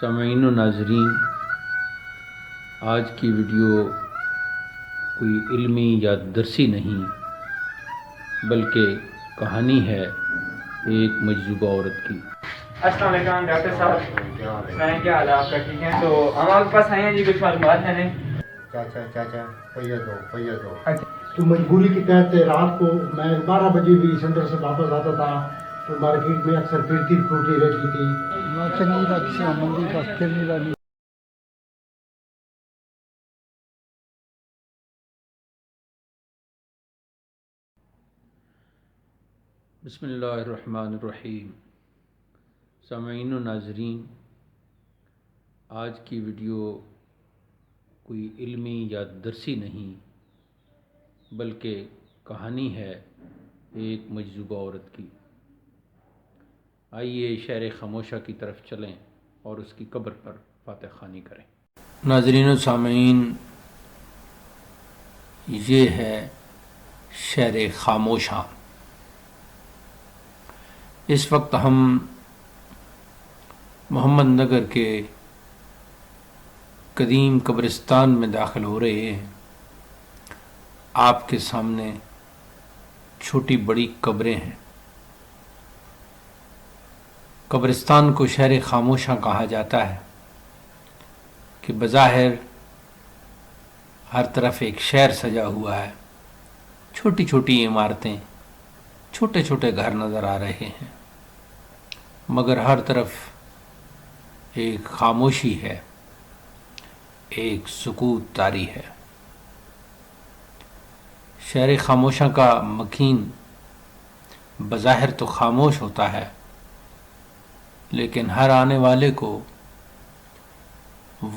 سامعین و ناظرین، آج کی ویڈیو کوئی علمی یا درسی نہیں بلکہ کہانی ہے ایک مجذوبہ عورت کی۔ السلام علیکم ڈاکٹر صاحب، کیا حال ہے آپ کا؟ ٹھیک ہے؟ تو ہم آپ کے پاس آئے ہیں جی، کچھ معلومات ہیں چاچا پہیے دو۔ اچھا، تو مجبوری کے تحت رات کو میں 12 بجے بھی سینٹر سے واپس آتا تھا تو مارکیٹ میں اکثر پھرتی پھروٹی رہتی تھی۔ چنگی کا کسی مندی کا کرنی کا نہیں۔ بسم اللہ الرحمن الرحیم۔ سامعین و ناظرین، آج کی ویڈیو کوئی علمی یا درسی نہیں بلکہ کہانی ہے ایک مجذوبہ عورت کی۔ آئیے شہر خاموشہ کی طرف چلیں اور اس کی قبر پر فاتح خوانی کریں۔ ناظرین و سامعین، یہ ہے شہر خاموشہ۔ اس وقت ہم محمد نگر کے قدیم قبرستان میں داخل ہو رہے ہیں۔ آپ کے سامنے چھوٹی بڑی قبریں ہیں۔ قبرستان کو شہر خاموشہ کہا جاتا ہے کہ بظاہر ہر طرف ایک شہر سجا ہوا ہے، چھوٹی چھوٹی عمارتیں، چھوٹے چھوٹے گھر نظر آ رہے ہیں، مگر ہر طرف ایک خاموشی ہے، ایک سکوت طاری ہے۔ شہر خاموشہ کا مکین بظاہر تو خاموش ہوتا ہے، لیکن ہر آنے والے کو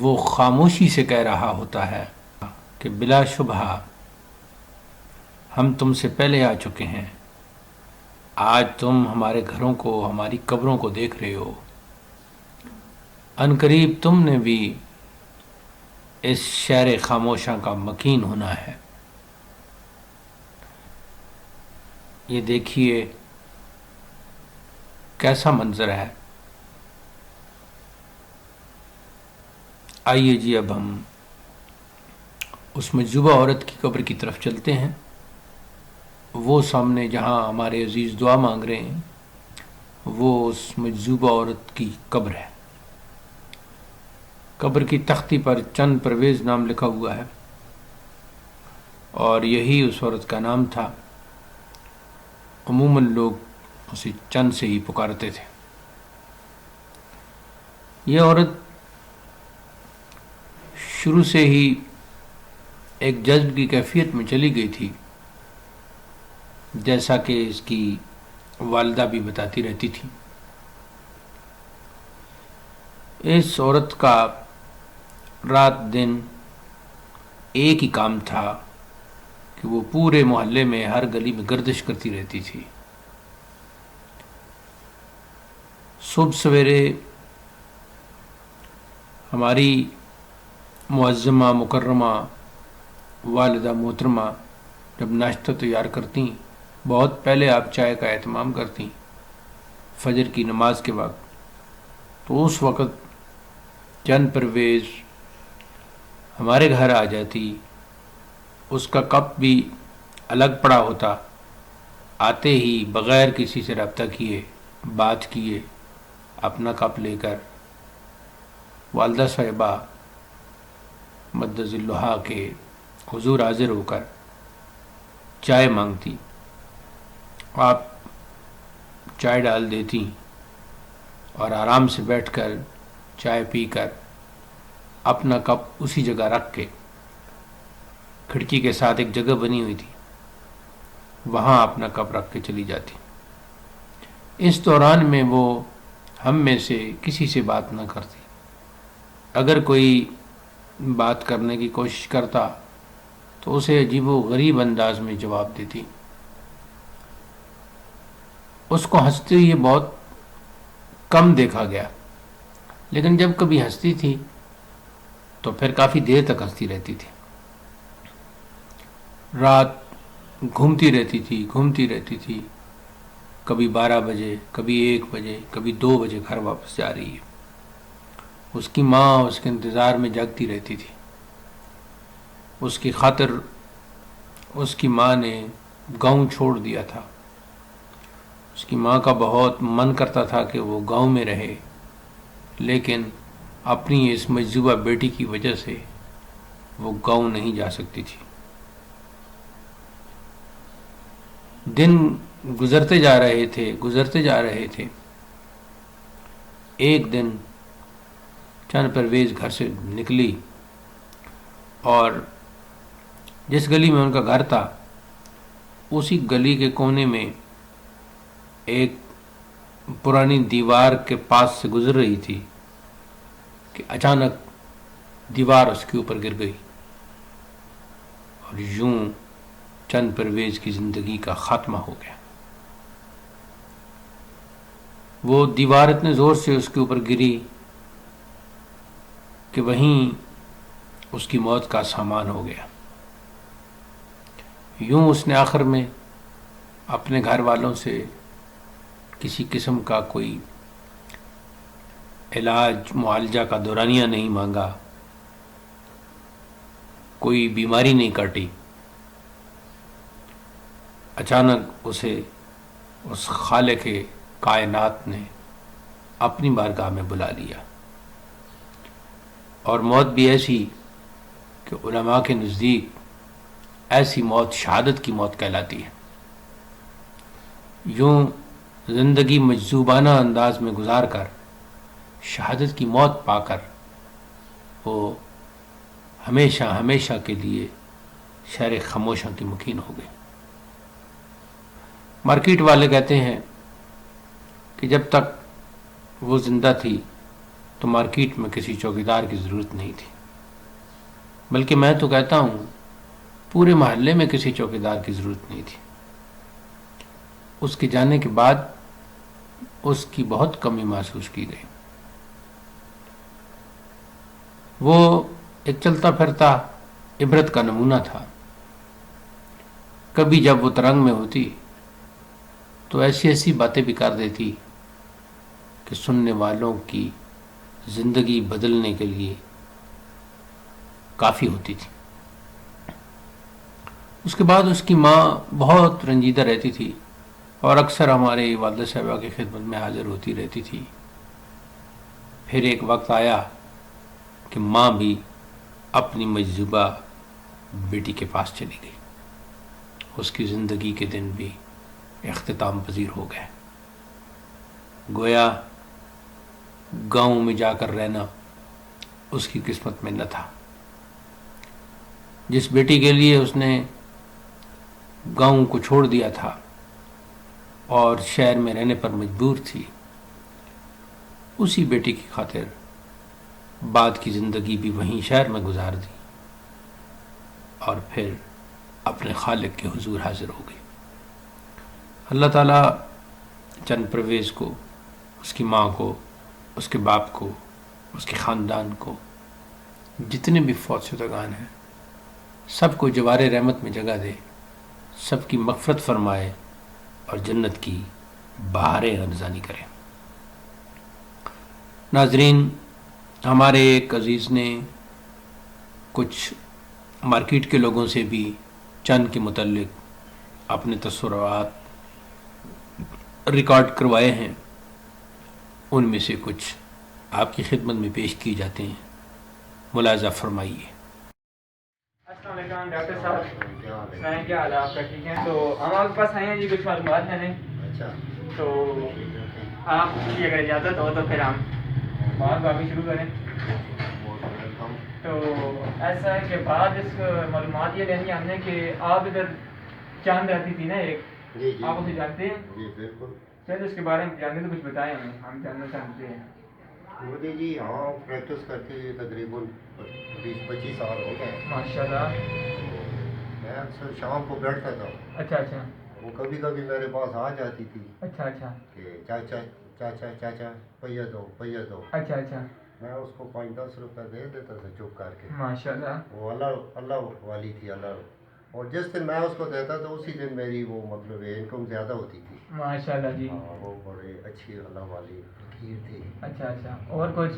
وہ خاموشی سے کہہ رہا ہوتا ہے کہ بلا شبہ ہم تم سے پہلے آ چکے ہیں، آج تم ہمارے گھروں کو، ہماری قبروں کو دیکھ رہے ہو، عنقریب تم نے بھی اس شہر خاموشہ کا مکین ہونا ہے۔ یہ دیکھیے کیسا منظر ہے۔ آئیے جی اب ہم اس مجذوبہ عورت کی قبر کی طرف چلتے ہیں۔ وہ سامنے جہاں ہمارے عزیز دعا مانگ رہے ہیں، وہ اس مجذوبہ عورت کی قبر ہے۔ قبر کی تختی پر چند پرویز نام لکھا ہوا ہے، اور یہی اس عورت کا نام تھا۔ عموماً لوگ اسے چند سے ہی پکارتے تھے۔ یہ عورت شروع سے ہی ایک جذب کی کیفیت میں چلی گئی تھی، جیسا کہ اس کی والدہ بھی بتاتی رہتی تھی۔ اس عورت کا رات دن ایک ہی کام تھا کہ وہ پورے محلے میں ہر گلی میں گردش کرتی رہتی تھی۔ صبح سویرے ہماری معظمہ مکرمہ والدہ محترمہ جب ناشتہ تیار کرتیں، بہت پہلے آپ چائے کا اہتمام کرتیں فجر کی نماز کے وقت، تو اس وقت چند پرویز ہمارے گھر آ جاتی۔ اس کا کپ بھی الگ پڑا ہوتا، آتے ہی بغیر کسی سے رابطہ کیے، بات کیے، اپنا کپ لے کر والدہ صاحبہ مد ظلھا کے حضور حاضر ہو کر چائے مانگتی۔ آپ چائے ڈال دیتی اور آرام سے بیٹھ کر چائے پی کر اپنا کپ اسی جگہ رکھ کے، کھڑکی کے ساتھ ایک جگہ بنی ہوئی تھی، وہاں اپنا کپ رکھ کے چلی جاتی۔ اس دوران میں وہ ہم میں سے کسی سے بات نہ کرتی۔ اگر کوئی بات کرنے کی کوشش کرتا تو اسے عجیب و غریب انداز میں جواب دیتی۔ اس کو ہنستے ہوئے بہت کم دیکھا گیا، لیکن جب کبھی ہنستی تھی تو پھر کافی دیر تک ہنستی رہتی تھی۔ رات گھومتی رہتی تھی، کبھی 12 بجے، کبھی 1 بجے، کبھی 2 بجے گھر واپس جا رہی ہے۔ اس کی ماں اس کے انتظار میں جاگتی رہتی تھی. اس کی خاطر اس کی ماں نے گاؤں چھوڑ دیا تھا. اس کی ماں کا بہت من کرتا تھا کہ وہ گاؤں میں رہے، لیکن اپنی اس مجذوبہ بیٹی کی وجہ سے وہ گاؤں نہیں جا سکتی تھی. دن گزرتے جا رہے تھے. ایک دن چند پرویز گھر سے نکلی اور جس گلی میں ان کا گھر تھا اسی گلی کے کونے میں ایک پرانی دیوار کے پاس سے گزر رہی تھی کہ اچانک دیوار اس کے اوپر گر گئی اور یوں چند پرویز کی زندگی کا خاتمہ ہو گیا. وہ دیوار اتنے زور سے اس کے اوپر گری کہ وہیں اس کی موت کا سامان ہو گیا. یوں اس نے آخر میں اپنے گھر والوں سے کسی قسم کا کوئی علاج معالجہ کا دورانیہ نہیں مانگا، کوئی بیماری نہیں کاٹی. اچانک اسے اس خالق کائنات نے اپنی بارگاہ میں بلا لیا، اور موت بھی ایسی کہ علماء کے نزدیک ایسی موت شہادت کی موت کہلاتی ہے. یوں زندگی مجذوبانہ انداز میں گزار کر شہادت کی موت پا کر وہ ہمیشہ کے لیے شہر خاموشوں کی مکین ہو گئی. مارکیٹ والے کہتے ہیں کہ جب تک وہ زندہ تھی تو مارکیٹ میں کسی چوکیدار کی ضرورت نہیں تھی، بلکہ میں تو کہتا ہوں پورے محلے میں کسی چوکیدار کی ضرورت نہیں تھی. اس کے جانے کے بعد اس کی بہت کمی محسوس کی گئی. وہ ایک چلتا پھرتا عبرت کا نمونہ تھا. کبھی جب وہ ترنگ میں ہوتی تو ایسی باتیں بھی کر دیتی کہ سننے والوں کی زندگی بدلنے کے لیے کافی ہوتی تھی. اس کے بعد اس کی ماں بہت رنجیدہ رہتی تھی اور اکثر ہمارے والدہ صاحبہ کی خدمت میں حاضر ہوتی رہتی تھی. پھر ایک وقت آیا کہ ماں بھی اپنی مجذوبہ بیٹی کے پاس چلی گئی. اس کی زندگی کے دن بھی اختتام پذیر ہو گئے. گویا گاؤں میں جا کر رہنا اس کی قسمت میں نہ تھا. جس بیٹی کے لیے اس نے گاؤں کو چھوڑ دیا تھا اور شہر میں رہنے پر مجبور تھی، اسی بیٹی کی خاطر بعد کی زندگی بھی وہیں شہر میں گزار دی اور پھر اپنے خالق کے حضور حاضر ہو گئی. اللہ تعالیٰ چند پرویز کو، اس کی ماں کو، اس کے باپ کو، اس کے خاندان کو، جتنے بھی فوت شدگان ہیں سب کو جوار رحمت میں جگہ دے، سب کی مغفرت فرمائے اور جنت کی بہاریں ارزانی کرے. ناظرین، ہمارے ایک عزیز نے کچھ مارکیٹ کے لوگوں سے بھی چند کے متعلق اپنے تصورات ریکارڈ کروائے ہیں. ان میں سے کچھ آپ کی خدمت میں پیش کی جاتے ہیں. ملاحظہ فرمائیے. السلام علیکم ڈاکٹر صاحب، سنائیں کیا حال ہے آپ کا؟ ٹھیک ہے. تو ہم آپ کے پاس آئے ہیں جی کچھ معلومات لینے. اچھا. تو آپ کی اگر اجازت ہو تو پھر ہم بات کافی شروع کریں. تو ایسا ہے کہ بعد اس معلومات یہ لینی ہم نے کہ آپ ادھر چاند رہتی تھی نا ایک، جی جی آپ اسے جانتے ہیں؟ جی بالکل. چلو اس کے بارے میں جانتے تو کچھ بتائیں ہمیں، ہم جاننا چاہتے ہیں. مودی جی ہاں پریکٹس کرتے ہوئے تقریباً 20-25 سال ہو گئے. ماشاء اللہ. میں اکثر شام کو بیٹھتا تھا. اچھا اچھا. وہ کبھی کبھی میرے پاس آ جاتی تھی اچھا اچھا. کہ چاچا چاچا چاچا پہیا دو. اچھا اچھا. میں اس کو 5-10 روپے دے دیتا تھا چپ کر کے. ماشاء اللہ. وہ اللہ والی تھی اللہ. اور جس دن میں اس کو دیتا تھا اسی دن میری وہ مطلب انکم زیادہ ہوتی تھی. ماشاء اللہ جی. ہاں وہ بڑے اچھی اللہ والی فقیر تھی. اچھا اچھا. اور کچھ؟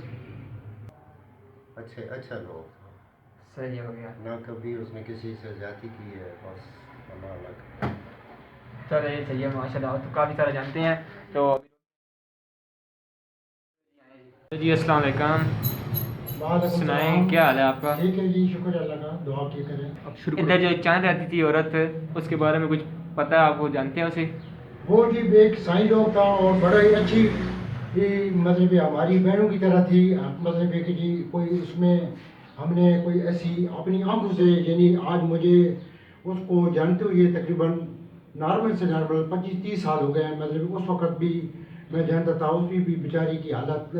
اچھا لوگ تھا، صحیح ہو گیا. نہ کبھی اس نے کسی سے زیادتی کی ہے، بس اللہ الگ. چلے صحیح ہے ماشاء اللہ. تو کافی سارا جانتے ہیں. تو جی السلام علیکم. وعلیکم سنائیں السلام. کیا حال ہے آپ کا؟ ٹھیک ہے جی، شکر اللہ کا، دعا کی کریں. اب شروع ادھر جو چاند رہتی تھی عورت، اس کے بارے میں کچھ پتہ ہے آپ کو؟ جانتے ہیں اسے؟ وہ جی ایک سائی لوگ تھا اور بڑا ہی اچھی مطلب ہماری بہنوں کی طرح تھی. مطلب کہ جی کوئی اس میں ہم نے کوئی ایسی اپنی آنکھوں سے، یعنی آج مجھے اس کو جانتے ہوئے تقریباً نارمل سے نارمل 25-30 سال ہو گئے ہیں. مطلب اس وقت بھی میں جانتا تھا، اس کی بھی بیچاری کی حالت،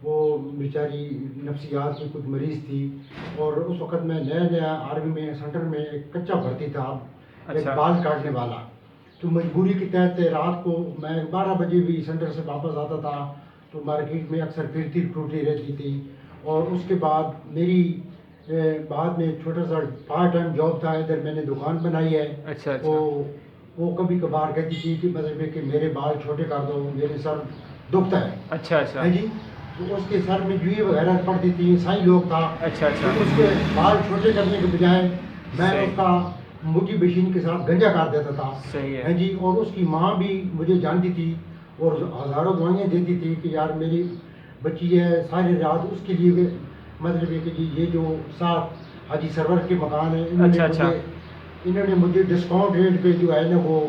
وہ بیچاری نفسیات کی کچھ مریض تھی. اور اس وقت میں نیا آرمی میں سینٹر میں ایک کچا بھرتی تھا، ایک اچھا. بال کاٹنے والا. تو مجبوری کے تحت رات کو میں 12 بجے بھی سینٹر سے واپس آتا تھا، تو مارکیٹ میں اکثر پھرتی ٹوٹی رہتی تھی. اور اس کے بعد میری بعد میں چھوٹا سا پارٹ ٹائم جاب تھا، ادھر میں نے دکان بنائی ہے. اچھا تو وہ کبھی کبھار کہتی تھی کہ مطلب کہ میرے بال چھوٹے کر دو، میرے سر دکھتا ہے. اچھا اچھا ہاں جی. تو اس کے سر میں جوئی وغیرہ پڑتی تھی، سائی لوگ تھا. اچھا اچھا. تو اس کے بال چھوٹے کرنے کے بجائے میں صحیح. اس کا موٹی مشین کے ساتھ گنجا کر دیتا تھا. صحیح ہے. ہاں جی. اور اس کی ماں بھی مجھے جانتی تھی اور ہزاروں دوائیاں دیتی تھی کہ یار میری بچی ہے، ساری رات اس کے لیے مطلب ہے کہ جی یہ جو ساتھ حاجی سرور کے مکان ہیں، اچھا. انہوں نے مجھے ڈسکاؤنٹ ریٹ پہ جو ہے نا وہ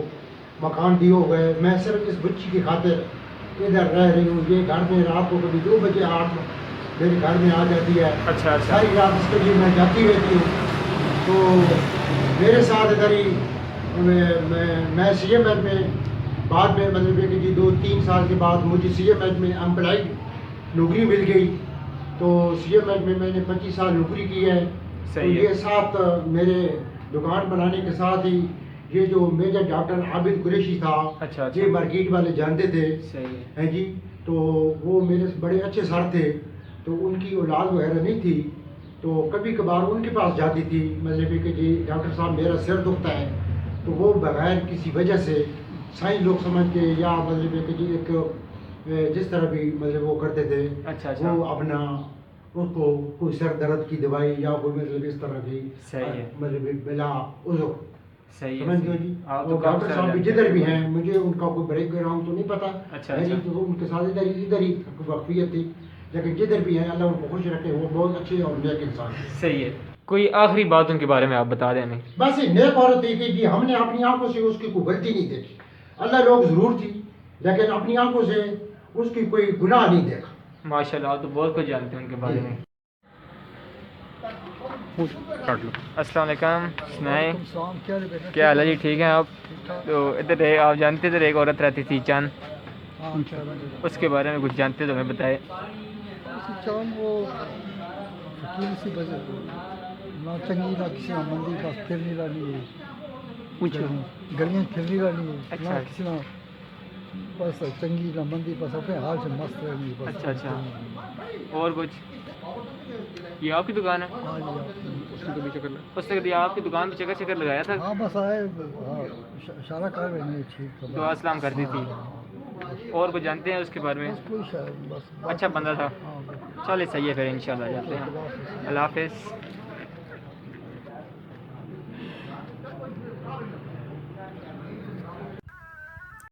مکان دیے ہوئے. میں صرف اس بچی کی خاطر ادھر رہ رہی ہوں. یہ گھر میں رات کو کبھی 2 بجے 8 میرے گھر میں آ جاتی ہے. اچھا اچھا. ساری رات اس کے لیے میں جاتی رہتی ہوں. تو میرے ساتھ ادھر ہی میں سی ایم ایچ میں بعد میں مطلب ہے کہ جی 2-3 سال کے بعد مجھے سی ایم ایچ میں امپلائڈ نوکری مل گئی. تو سی ایم ایچ میں نے 25 سال نوکری کی ہے. تو صحیح ہے. یہ ساتھ میرے دکان بنانے کے ساتھ ہی یہ جو میجر ڈاکٹر عابد قریشی تھا، اچھا اچھا. یہ مارکیٹ والے جانتے تھے. صحیح ہے. ہیں جی. تو وہ میرے بڑے اچھے سر تھے. تو ان کی اولاد وغیرہ نہیں تھی، تو کبھی کبھار ان کے پاس جاتی تھی. مطلب کہ جی ڈاکٹر صاحب میرا سر دکھتا ہے. تو وہ بغیر کسی وجہ سے سائنس لوگ سمجھ کے یا مطلب کہ جی ایک جس طرح بھی مطلب وہ کرتے تھے، اچھا اچھا. وہ اپنا اس کو کوئی سر درد کی دوائی یا کوئی مطلب اس طرح کی صحیح ہے. مطلب بلا عذر. صحیح ہے. سمجھ گئے جی. آپ تو اور کافی ڈاکٹر سارا صاحب بھی جانتے جدھر بھی ہیں، مجھے ان کا کوئی بریک گراؤنڈ تو نہیں پتا. اچھا ہے جی. اچھا. تو ان کے ساتھ ادھر ہی واقفیت تھی. لیکن جدھر بھی ہیں اللہ ان کو خوش رکھے، وہ بہت اچھے اور نیک انسان ہیں. صحیح ہے. کوئی آخری بات ان کے بارے میں آپ بتا دیں ہمیں. بس یہ نیک عورت ہے کہ جی ہم نے اپنی آنکھوں سے اس کی کوئی غلطی نہیں دیکھی. اللہ لوگ ضرور تھی، لیکن اپنی آنکھوں سے اس کی کوئی گناہ نہیں دیکھا. ماشاء اللہ. آپ تو بہت کچھ جانتے ہیں ان کے بارے میں. السلام علیکم. سنائیں وعلیکم السلام. کیا حال ہے بیٹا؟ کیا حال ہے جی؟ ٹھیک ہیں آپ؟ ٹھیک ٹھاک. تو ادھر آپ جانتے ادھر ایک عورت رہتی تھی چاند، ہاں چاند. اس کے بارے میں کچھ جانتے تو ہمیں بتائے. چاند وہ فقیر سی بس نہ چنگی نہ کسی مندی بس پھرنے والی ہے، گلیاں پھرنے والی ہے. اچھا. نہ کسی نہ بس چنگی نہ مندی، بس اپنے حال سے مست رہنی ہے بس. اچھا اچھا. اور کچھ؟ یہ آپ کی دکان ہے؟ ہاں جی. اس نے کبھی آپ کی دکان پہ چکر چکر لگایا تھا؟ ہاں بس آئے، ہاں اشارہ کر رہے ہیں ٹھیک. دعا سلام کرتی تھی. اور کچھ جانتے ہیں اس کے بارے میں؟ بس کوئی شاید بس اچھا بندہ تھا. ہاں. چلے صحیح ہے، پھر انشاءاللہ جاتے ہیں. اللہ حافظ.